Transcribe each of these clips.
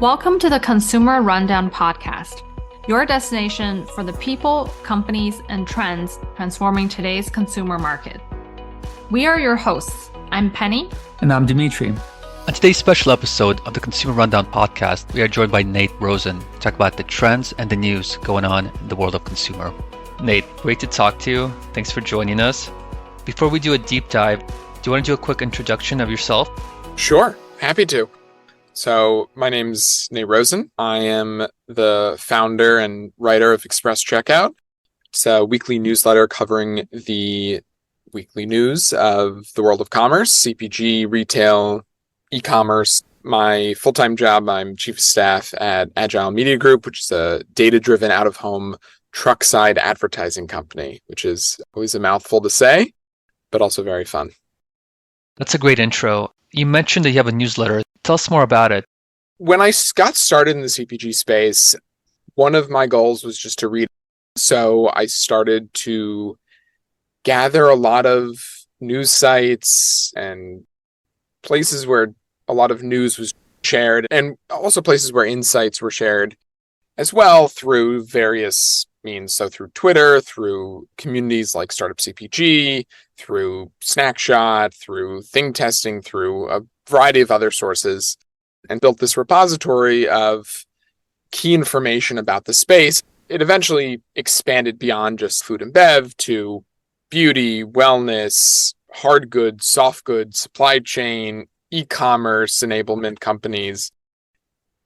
Welcome to the Consumer Rundown podcast, your destination for the people, companies, and trends transforming today's consumer market. We are your hosts. I'm Penny. And I'm Dimitri. On today's special episode of the Consumer Rundown podcast, we are joined by Nate Rosen to talk about the trends and the news going on in the world of consumer. Nate, great to talk to you. Thanks for joining us. Before we do a deep dive, do you want to do a quick introduction of yourself? Sure, happy to. So my name's Nate Rosen. I am the founder and writer of Express Checkout. It's a weekly newsletter covering the weekly news of the world of commerce, CPG, retail, e-commerce. My full-time job, I'm chief of staff at Agile Media Group, which is a data-driven out-of-home truck-side advertising company, which is always a mouthful to say, but also very fun. That's a great intro. You mentioned that you have a newsletter. Tell us more about it. When I got started in the CPG space, one of my goals was just to read. So I started to gather a lot of news sites and places where a lot of news was shared, and also places where insights were shared as well through various means. So through Twitter, through communities like Startup CPG, through Snackshot, through Thing Testing, through a variety of other sources, and built this repository of key information about the space. It eventually expanded beyond just food and bev to beauty, wellness, hard goods, soft goods, supply chain, e-commerce enablement companies.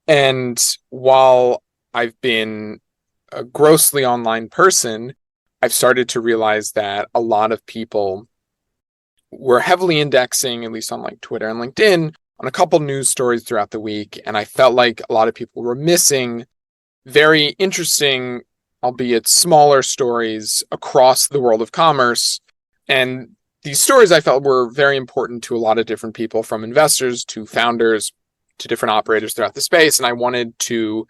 And while I've been a grossly online person, I've started to realize that a lot of people were heavily indexing, at least on like Twitter and LinkedIn, on a couple news stories throughout the week. And I felt like a lot of people were missing very interesting, albeit smaller stories across the world of commerce. And these stories I felt were very important to a lot of different people, from investors to founders to different operators throughout the space. And I wanted to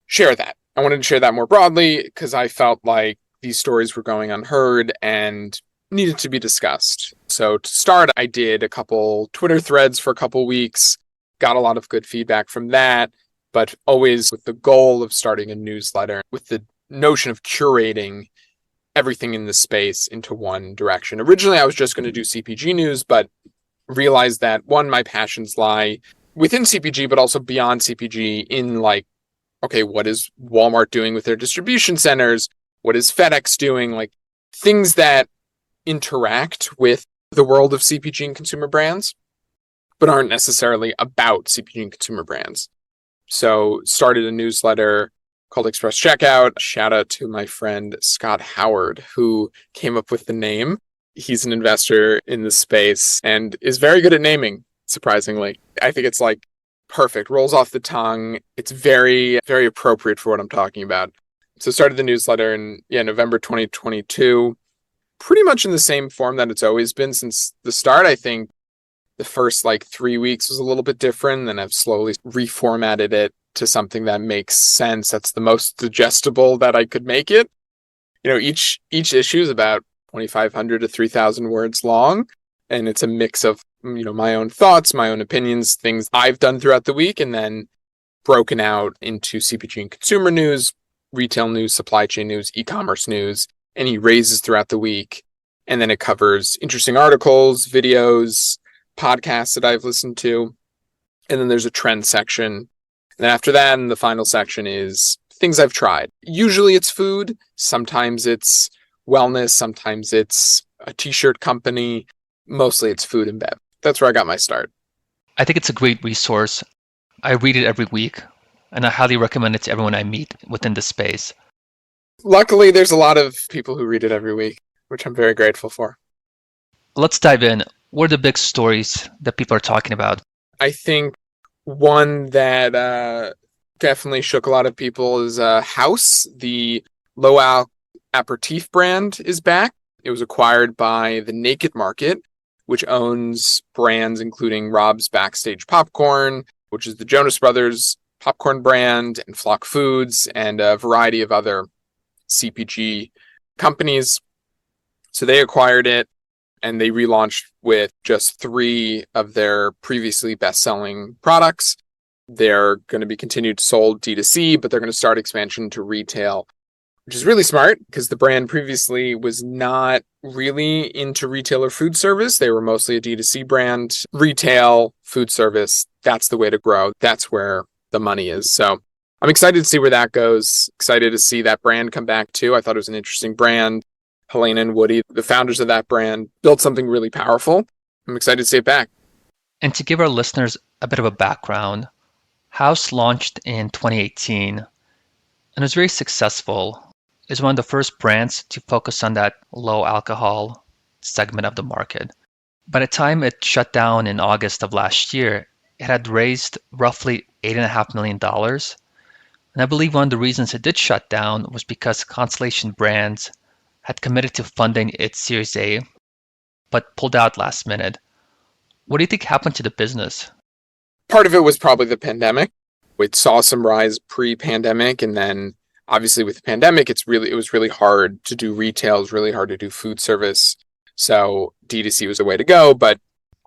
share that. I wanted to share that more broadly because I felt like these stories were going unheard and needed to be discussed. So to start, I did a couple Twitter threads for a couple weeks, got a lot of good feedback from that, but always with the goal of starting a newsletter, with the notion of curating everything in the space into one direction. Originally, I was just going to do CPG news, but realized that, one, my passions lie within CPG, but also beyond CPG in like, okay, what is Walmart doing with their distribution centers? What is FedEx doing? Like things that interact with the world of CPG and consumer brands, but aren't necessarily about CPG and consumer brands. So started a newsletter called Express Checkout. Shout out to my friend Scott Howard, who came up with the name. He's an investor in the space and is very good at naming, surprisingly. I think it's like perfect, rolls off the tongue. It's very, very appropriate for what I'm talking about. So started the newsletter in November 2022, pretty much in the same form that it's always been since the start. I think the first 3 weeks was a little bit different, then I've slowly reformatted it to something that makes sense. That's the most digestible that I could make it. Each issue is about 2,500 to 3,000 words long, and it's a mix of my own thoughts, my own opinions, things I've done throughout the week, and then broken out into CPG and consumer news, retail news, supply chain news, e-commerce news, any raises throughout the week. And then it covers interesting articles, videos, podcasts that I've listened to. And then there's a trend section. And then after that, and the final section is things I've tried. Usually it's food. Sometimes it's wellness. Sometimes it's a t-shirt company. Mostly it's food and bev. That's where I got my start. I think it's a great resource. I read it every week, and I highly recommend it to everyone I meet within the space. Luckily, there's a lot of people who read it every week, which I'm very grateful for. Let's dive in. What are the big stories that people are talking about? I think one that definitely shook a lot of people is Haus, the low-alc aperitif brand, is back. It was acquired by the Naked Market, which owns brands including Rob's Backstage Popcorn, which is the Jonas Brothers popcorn brand, and Flock Foods, and a variety of other CPG companies. So they acquired it, and they relaunched with just 3 of their previously best-selling products. They're going to be continued sold D2C, but they're going to start expansion to retail, which is really smart because the brand previously was not really into retail or food service. They were mostly a D2C brand. Retail, food service, that's the way to grow. That's where the money is. So I'm excited to see where that goes. Excited to see that brand come back too. I thought it was an interesting brand. Helena and Woody, the founders of that brand, built something really powerful. I'm excited to see it back. And to give our listeners a bit of a background, Haus launched in 2018 and was very successful. It's one of the first brands to focus on that low alcohol segment of the market. By the time it shut down in August of last year, it had raised roughly $8.5 million. And I believe one of the reasons it did shut down was because Constellation Brands had committed to funding its Series A, but pulled out last minute. What do you think happened to the business? Part of it was probably the pandemic. It saw some rise pre-pandemic, and then obviously with the pandemic, it was really hard to do retail, it was really hard to do food service. So D2C was the way to go, but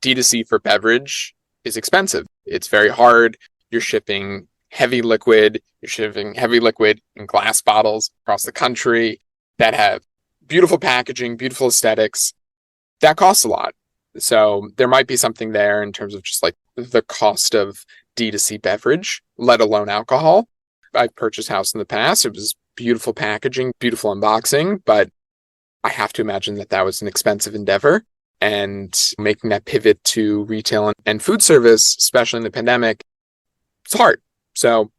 D2C for beverage is expensive. It's very hard. You're shipping heavy liquid in glass bottles across the country that have beautiful packaging, beautiful aesthetics. That costs a lot. So there might be something there in terms of just like the cost of D2C beverage, let alone alcohol. I've purchased Haus in the past. It was beautiful packaging, beautiful unboxing, but I have to imagine that was an expensive endeavor. And making that pivot to retail and food service, especially in the pandemic, it's hard. So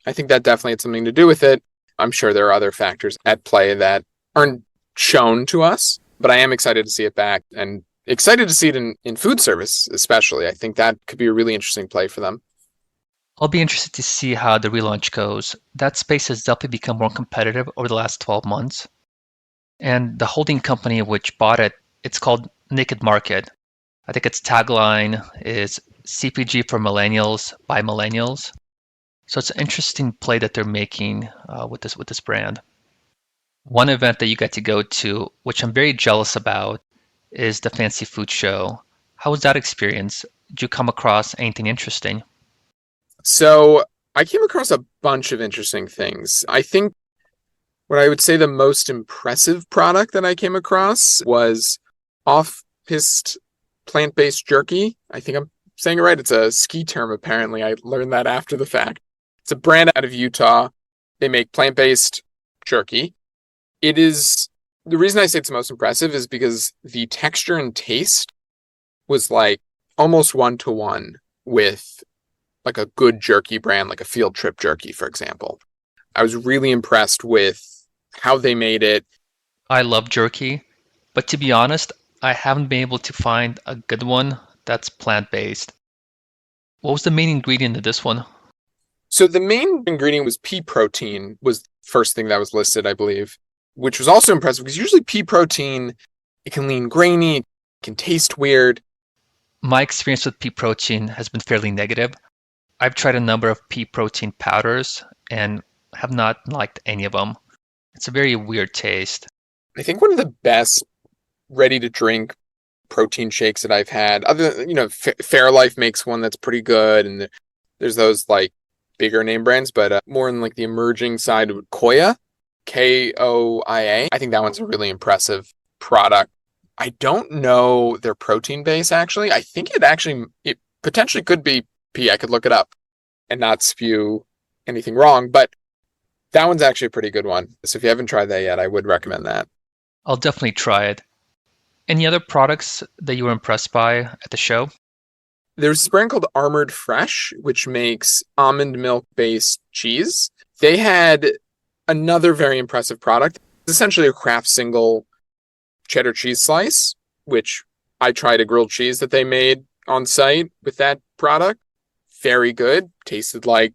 I think that definitely had something to do with it. I'm sure there are other factors at play that aren't shown to us, but I am excited to see it back and excited to see it in food service, especially. I think that could be a really interesting play for them. I'll be interested to see how the relaunch goes. That space has definitely become more competitive over the last 12 months. And the holding company which bought it, it's called Naked Market. I think its tagline is CPG for millennials by millennials. So it's an interesting play that they're making with this brand. One event that you get to go to, which I'm very jealous about, is the Fancy Food Show. How was that experience? Did you come across anything interesting? So I came across a bunch of interesting things. I think what I would say the most impressive product that I came across was off-piste plant-based jerky. I think I'm saying it right. It's a ski term, apparently. I learned that after the fact. It's a brand out of Utah. They make plant-based jerky. It is, the reason I say it's the most impressive is because the texture and taste was like almost 1-to-1 with like a good jerky brand, like a Field Trip jerky, for example. I was really impressed with how they made it. I love jerky, but to be honest, I haven't been able to find a good one that's plant-based. What was the main ingredient of this one? So the main ingredient was pea protein, was the first thing that was listed, I believe, which was also impressive because usually pea protein, it can lean grainy, it can taste weird. My experience with pea protein has been fairly negative. I've tried a number of pea protein powders and have not liked any of them. It's a very weird taste. I think one of the best ready-to-drink protein shakes that I've had, other than, Fairlife makes one that's pretty good, and there's those like bigger name brands, but more in like the emerging side of Koya, Koia. I think that one's a really impressive product. I don't know their protein base, actually. I think it potentially could be pea. I could look it up and not spew anything wrong, but that one's actually a pretty good one. So if you haven't tried that yet, I would recommend that. I'll definitely try it. Any other products that you were impressed by at the show? There's this brand called Armored Fresh, which makes almond milk-based cheese. They had another very impressive product. It's essentially a Kraft single cheddar cheese slice, which I tried a grilled cheese that they made on site with that product. Very good. Tasted like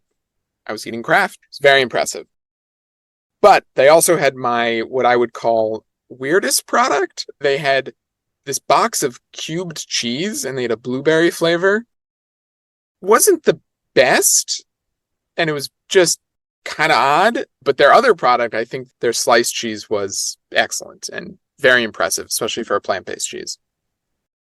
I was eating Kraft. It's very impressive. But they also had what I would call weirdest product. They had this box of cubed cheese and they had a blueberry flavor. Wasn't the best, and it was just kind of odd, but their other product, I think their sliced cheese was excellent and very impressive, especially for a plant-based cheese.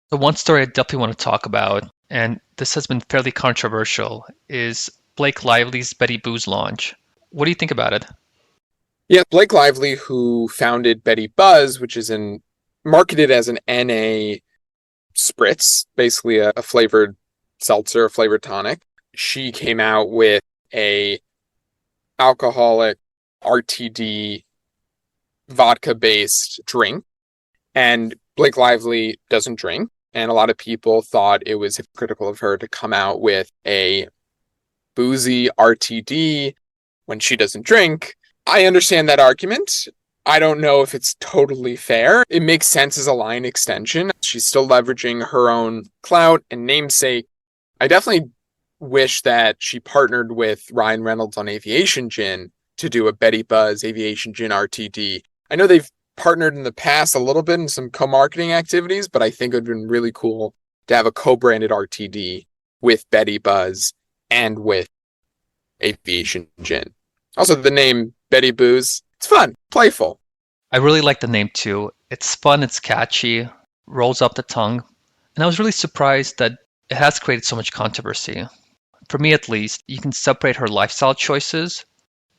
The one story I definitely want to talk about, and this has been fairly controversial, is Blake Lively's Betty Boo's launch. What do you think about it? Yeah, Blake Lively, who founded Betty Buzz, which is marketed as an NA spritz, basically a flavored seltzer, a flavored tonic. She came out with a alcoholic RTD vodka-based drink, and Blake Lively doesn't drink, and a lot of people thought it was hypocritical of her to come out with a boozy RTD when she doesn't drink. I understand that argument. I don't know if it's totally fair. It makes sense as a line extension. She's still leveraging her own clout and namesake. I definitely wish that she partnered with Ryan Reynolds on Aviation Gin to do a Betty Buzz Aviation Gin RTD. I know they've partnered in the past a little bit in some co-marketing activities, but I think it would have been really cool to have a co-branded RTD with Betty Buzz and with Aviation Gin. Also, the name Betty Booze, it's fun, playful. I really like the name too. It's fun, it's catchy, rolls up the tongue. And I was really surprised that it has created so much controversy. For me at least, you can separate her lifestyle choices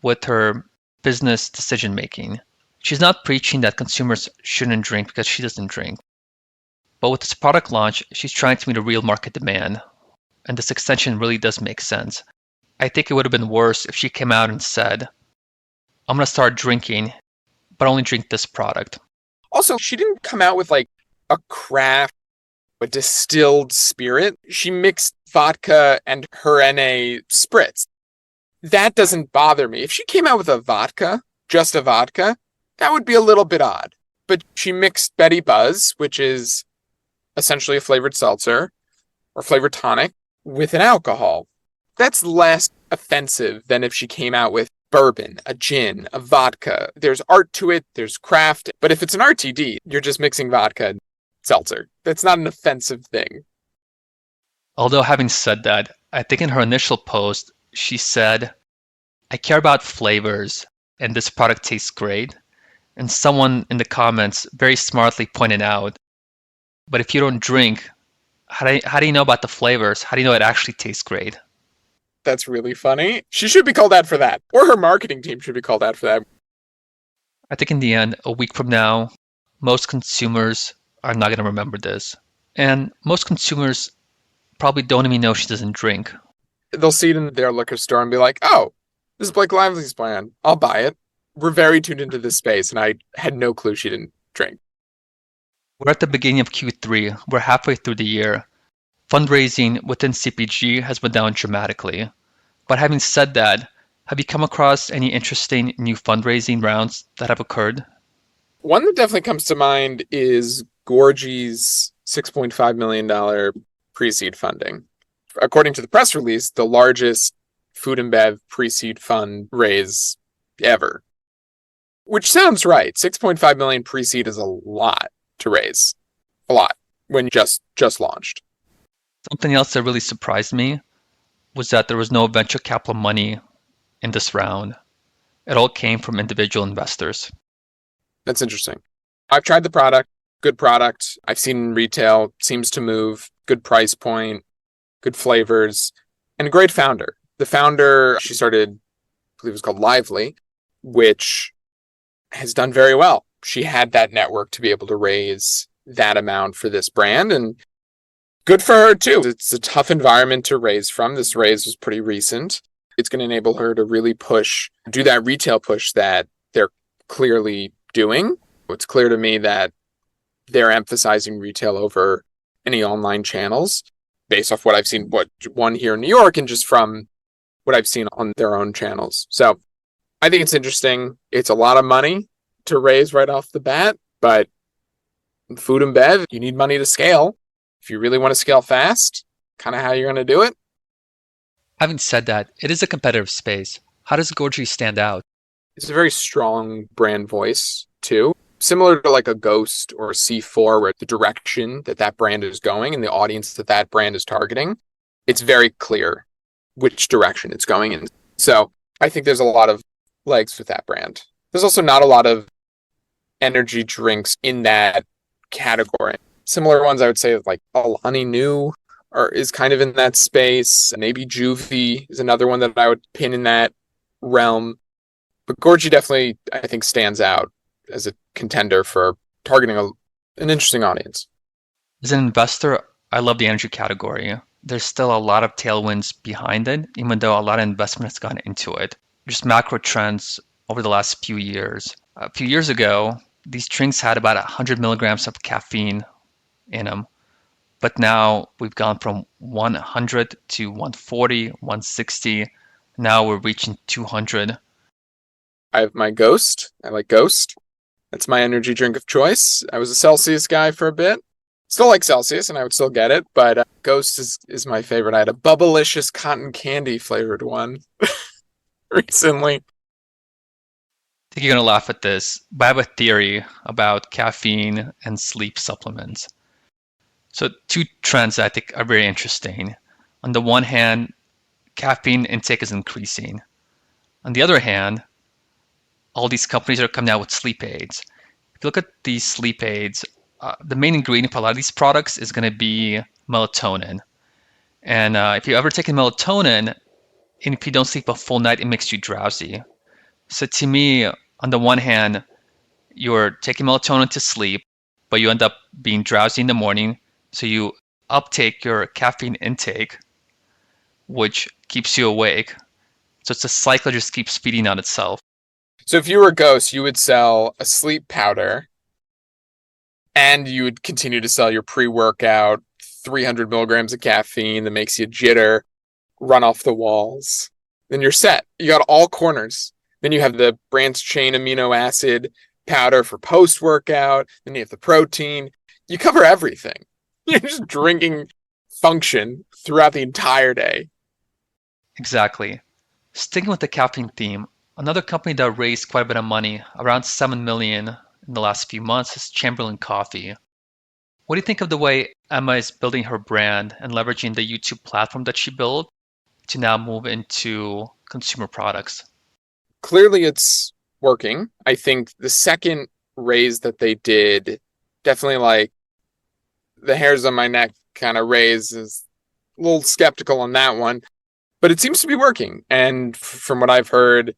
with her business decision making. She's not preaching that consumers shouldn't drink because she doesn't drink. But with this product launch, she's trying to meet a real market demand. And this extension really does make sense. I think it would have been worse if she came out and said, I'm going to start drinking, but only drink this product. Also, she didn't come out with like a craft, a distilled spirit. She mixed vodka and her NA spritz. That doesn't bother me. If she came out with a vodka, just a vodka, that would be a little bit odd. But she mixed Betty Buzz, which is essentially a flavored seltzer or flavored tonic, with an alcohol. That's less offensive than if she came out with bourbon, a gin, a vodka. There's art to it, there's craft. But if it's an RTD, you're just mixing vodka and seltzer. That's not an offensive thing. Although having said that, I think in her initial post, she said, I care about flavors and this product tastes great. And someone in the comments very smartly pointed out, but if you don't drink, how do you know about the flavors? How do you know it actually tastes great? That's really funny. She should be called out for that. Or her marketing team should be called out for that. I think in the end, a week from now, most consumers are not going to remember this. And most consumers probably don't even know she doesn't drink. They'll see it in their liquor store and be like, oh, this is Blake Lively's brand. I'll buy it. We're very tuned into this space, and I had no clue she didn't drink. We're at the beginning of Q3. We're halfway through the year. Fundraising within CPG has been down dramatically. But having said that, have you come across any interesting new fundraising rounds that have occurred? One that definitely comes to mind is GORGIE's $6.5 million pre-seed funding. According to the press release, the largest food and bev pre-seed fund raise ever. Which sounds right. 6.5 million pre-seed is a lot to raise. A lot when you just launched. Something else that really surprised me was that there was no venture capital money in this round. It all came from individual investors. That's interesting. I've tried the product. Good product. I've seen in retail. Seems to move. Good price point. Good flavors. And a great founder. The founder, she started, I believe it was called Lively, which has done very well. She had that network to be able to raise that amount for this brand, and good for her too. It's a tough environment to raise from. This raise was pretty recent. It's going to enable her to really do that retail push that they're clearly doing. It's clear to me that they're emphasizing retail over any online channels based off what I've seen, one here in New York, and just from what I've seen on their own channels. So I think it's interesting. It's a lot of money to raise right off the bat, but in food and bev, you need money to scale. If you really want to scale fast, kind of how you're going to do it. Having said that, it is a competitive space. How does GORGIE stand out? It's a very strong brand voice, too. Similar to like a Ghost or a C4, where the direction that brand is going and the audience that brand is targeting, it's very clear which direction it's going in. So I think there's a lot of legs with that brand. There's also not a lot of energy drinks in that category. Similar ones, I would say, like Alani Nu is kind of in that space. Maybe Juvie is another one that I would pin in that realm. But GORGIE definitely, I think, stands out as a contender for targeting an interesting audience. As an investor, I love the energy category. There's still a lot of tailwinds behind it, even though a lot of investment has gone into it. Just macro trends over the last few years. A few years ago, these drinks had about 100 milligrams of caffeine in them. But now we've gone from 100 to 140, 160. Now we're reaching 200. I have my Ghost. I like Ghost. That's my energy drink of choice. I was a Celsius guy for a bit. Still like Celsius, and I would still get it, but Ghost is my favorite. I had a Bubblicious cotton candy flavored one recently. I think you're going to laugh at this, but I have a theory about caffeine and sleep supplements. So two trends that I think are very interesting. On the one hand, caffeine intake is increasing. On the other hand, all these companies are coming out with sleep aids. If you look at these sleep aids, the main ingredient for a lot of these products is going to be melatonin. And if you ever taken melatonin, and if you don't sleep a full night, it makes you drowsy. So to me, on the one hand, you're taking melatonin to sleep, but you end up being drowsy in the morning. So you uptake your caffeine intake, which keeps you awake. So it's a cycle that just keeps feeding on itself. So if you were a Ghost, you would sell a sleep powder, and you would continue to sell your pre-workout 300 milligrams of caffeine that makes you jitter, run off the walls. Then you're set. You got all corners. Then you have the branched chain amino acid powder for post-workout. Then you have the protein. You cover everything. You're just drinking function throughout the entire day. Exactly. Sticking with the caffeine theme, another company that raised quite a bit of money, around $7 million in the last few months, is Chamberlain Coffee. What do you think of the way Emma is building her brand and leveraging the YouTube platform that she built to now move into consumer products? Clearly it's working. I think the second raise that they did, definitely like the hairs on my neck kind of raise, is a little skeptical on that one, but it seems to be working. And from what I've heard,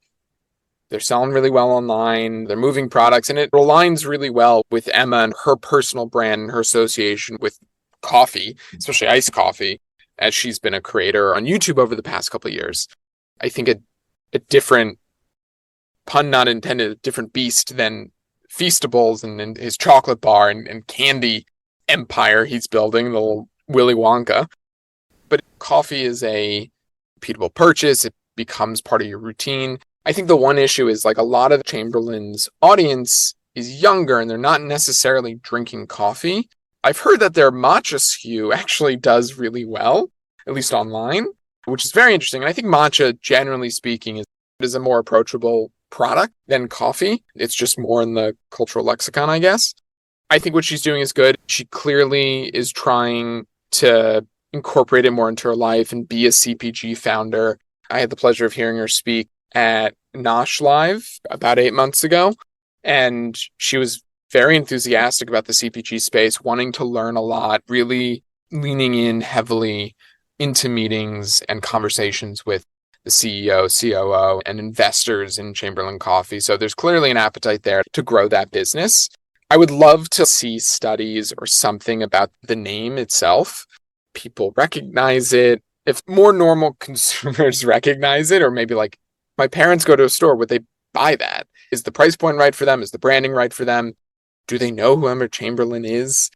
they're selling really well online. They're moving products, and it aligns really well with Emma and her personal brand and her association with coffee, especially iced coffee, as she's been a creator on YouTube over the past couple of years. I think a different, pun not intended, a different beast than Feastables and his chocolate bar and candy empire he's building, the little Willy Wonka. But coffee is a repeatable purchase. It becomes part of your routine. I think the one issue is like a lot of Chamberlain's audience is younger and they're not necessarily drinking coffee. I've heard that their matcha SKU actually does really well, at least online, which is very interesting. And I think matcha, generally speaking, is a more approachable product than coffee. It's just more in the cultural lexicon, I guess. I think what she's doing is good. She clearly is trying to incorporate it more into her life and be a CPG founder. I had the pleasure of hearing her speak at Nosh Live about 8 months ago, and she was very enthusiastic about the CPG space, wanting to learn a lot, really leaning in heavily into meetings and conversations with the CEO, COO, and investors in Chamberlain Coffee. So there's clearly an appetite there to grow that business. I would love to see studies or something about the name itself. People recognize it. If more normal consumers recognize it, or maybe like my parents go to a store, would they buy that? Is the price point right for them? Is the branding right for them? Do they know who Emma Chamberlain is?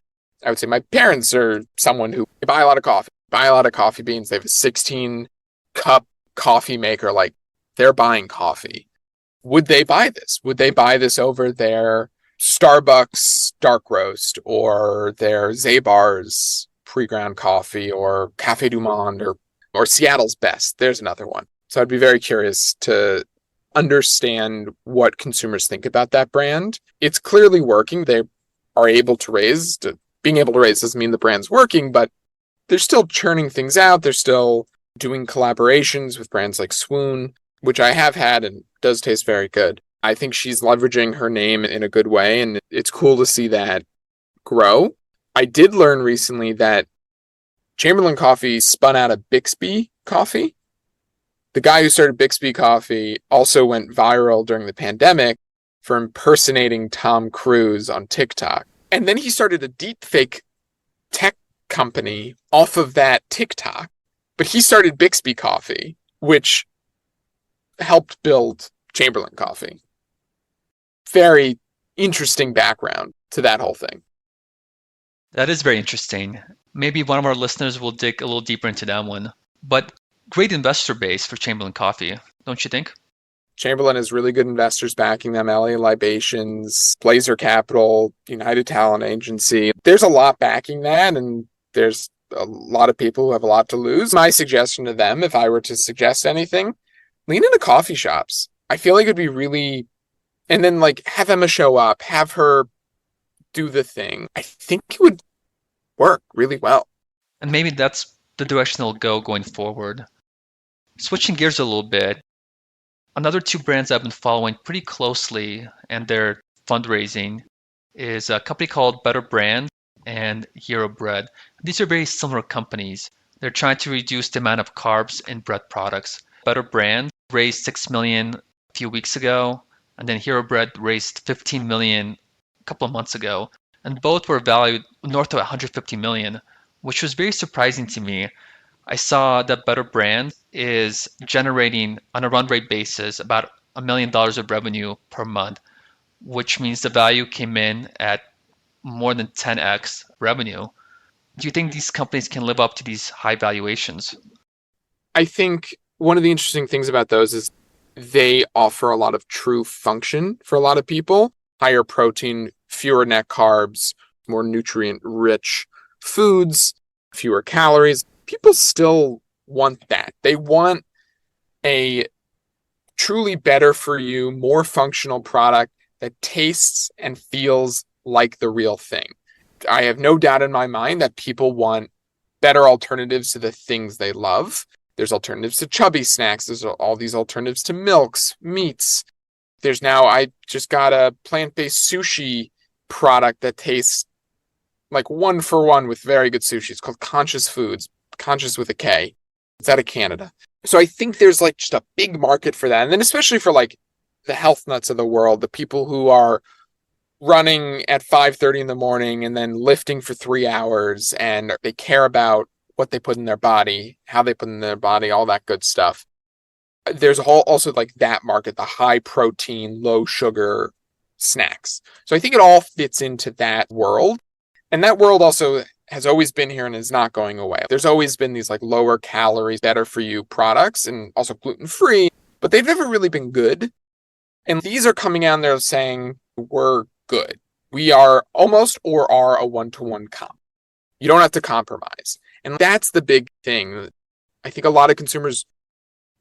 I would say my parents are someone who buy a lot of coffee, buy a lot of coffee beans. They have a 16-cup coffee maker. Like, they're buying coffee. Would they buy this? Would they buy this over their Starbucks dark roast or their Zabar's pre-ground coffee or Café du Monde or Seattle's Best? There's another one. So I'd be very curious to understand what consumers think about that brand. It's clearly working. They are able to raise. Being able to raise doesn't mean the brand's working, but they're still churning things out. They're still doing collaborations with brands like Swoon, which I have had and does taste very good. I think she's leveraging her name in a good way, and it's cool to see that grow. I did learn recently that Chamberlain Coffee spun out of Bixby Coffee. The guy who started Bixby Coffee also went viral during the pandemic for impersonating Tom Cruise on TikTok. And then he started a deepfake tech company off of that TikTok. But he started Bixby Coffee, which helped build Chamberlain Coffee. Very interesting background to that whole thing. That is very interesting. Maybe one of our listeners will dig a little deeper into that one. But great investor base for Chamberlain Coffee, don't you think? Chamberlain has really good investors backing them. LA Libations, Blazer Capital, United Talent Agency. There's a lot backing that, and there's a lot of people who have a lot to lose. My suggestion to them, if I were to suggest anything, lean into coffee shops. I feel like it'd be really, and then like have Emma show up, have her do the thing. I think it would work really well. And maybe that's the direction they'll go going forward. Switching gears a little bit, another two brands I've been following pretty closely and their fundraising is a company called BetterBrand and Hero Bread. These are very similar companies. They're trying to reduce the amount of carbs in bread products. BetterBrand raised $6 million a few weeks ago, and then Hero Bread raised $15 million a couple of months ago, and both were valued north of $150 million, which was very surprising to me. I saw that BetterBrand is generating on a run rate basis about $1 million of revenue per month, which means the value came in at more than 10x revenue. Do you think these companies can live up to these high valuations? I think one of the interesting things about those is they offer a lot of true function for a lot of people. Higher protein, fewer net carbs, more nutrient-rich foods, fewer calories. People still want that. They want a truly better for you, more functional product that tastes and feels like the real thing. I have no doubt in my mind that people want better alternatives to the things they love. There's alternatives to chubby snacks. There's all these alternatives to milks, meats. There's now, I just got a plant-based sushi product that tastes like one for one with very good sushi. It's called Conscious Foods, Conscious with a K. It's out of Canada. So I think there's like just a big market for that. And then especially for like the health nuts of the world, the people who are running at 5:30 in the morning and then lifting for 3 hours, and they care about what they put in their body, how they put in their body, all that good stuff. There's also like that market, the high protein, low sugar snacks. So I think it all fits into that world. And that world also has always been here and is not going away. There's always been these like lower calories, better for you products, and also gluten-free, but they've never really been good. And these are coming out and they're saying, we're good. We are almost or are a one-to-one comp. You don't have to compromise. And that's the big thing. I think a lot of consumers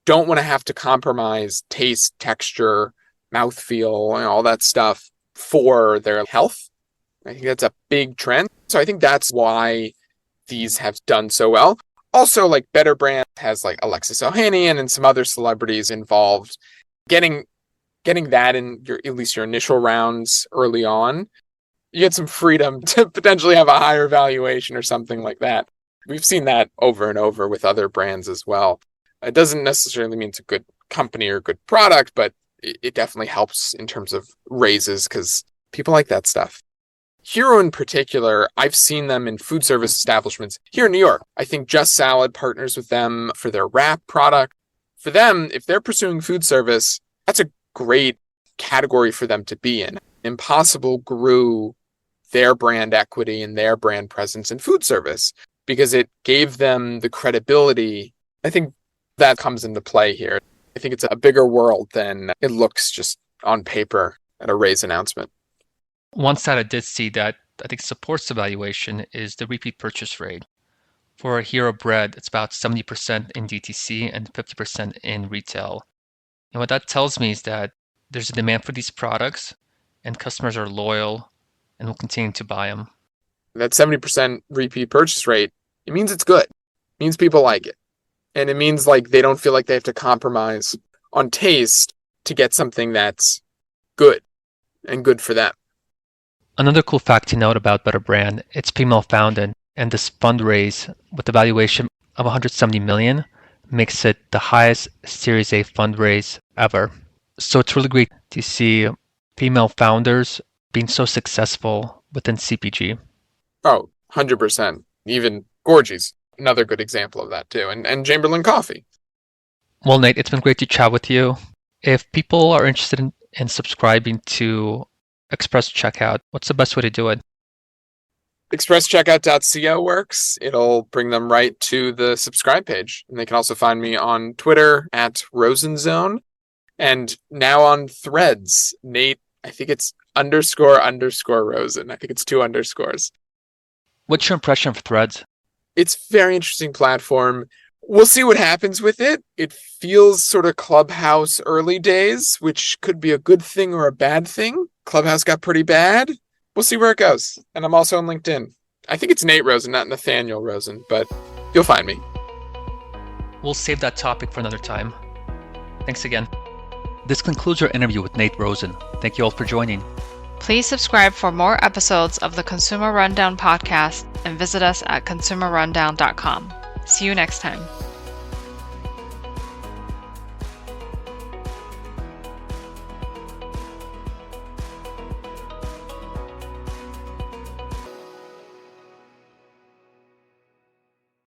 don't want to have to compromise taste, texture, mouthfeel, and all that stuff for their health. I think that's a big trend. So I think that's why these have done so well. Also, like BetterBrand has like Alexis Ohanian and some other celebrities involved. Getting that in at least your initial rounds early on, you get some freedom to potentially have a higher valuation or something like that. We've seen that over and over with other brands as well. It doesn't necessarily mean it's a good company or a good product, but it definitely helps in terms of raises because people like that stuff. Hero in particular, I've seen them in food service establishments here in New York. I think Just Salad partners with them for their wrap product. For them, if they're pursuing food service, that's a great category for them to be in. Impossible grew their brand equity and their brand presence in food service because it gave them the credibility. I think that comes into play here. I think it's a bigger world than it looks just on paper at a raise announcement. One stat I did see that I think supports the valuation is the repeat purchase rate. For Hero Bread, it's about 70% in DTC and 50% in retail. And what that tells me is that there's a demand for these products and customers are loyal and will continue to buy them. That 70% repeat purchase rate, it means it's good. It means people like it. And it means like they don't feel like they have to compromise on taste to get something that's good and good for them. Another cool fact to note about BetterBrand, it's female founded. And this fundraise with a valuation of 170 million makes it the highest Series A fundraise ever. So it's really great to see female founders being so successful within CPG. Oh, 100%. Even GORGIE's another good example of that too. And Chamberlain Coffee. Well, Nate, it's been great to chat with you. If people are interested in subscribing to Express Checkout, what's the best way to do it? expresscheckout.co works. It'll bring them right to the subscribe page. And they can also find me on Twitter at Rosenzone. And now on Threads, Nate, I think it's __Rosen. I think it's 2 underscores. What's your impression of Threads? It's a very interesting platform. We'll see what happens with it. It feels sort of Clubhouse early days, which could be a good thing or a bad thing. Clubhouse got pretty bad. We'll see where it goes. And I'm also on LinkedIn. I think it's Nate Rosen, not Nathaniel Rosen, but you'll find me. We'll save that topic for another time. Thanks again. This concludes our interview with Nate Rosen. Thank you all for joining. Please subscribe for more episodes of the Consumer Rundown podcast and visit us at consumerrundown.com. See you next time.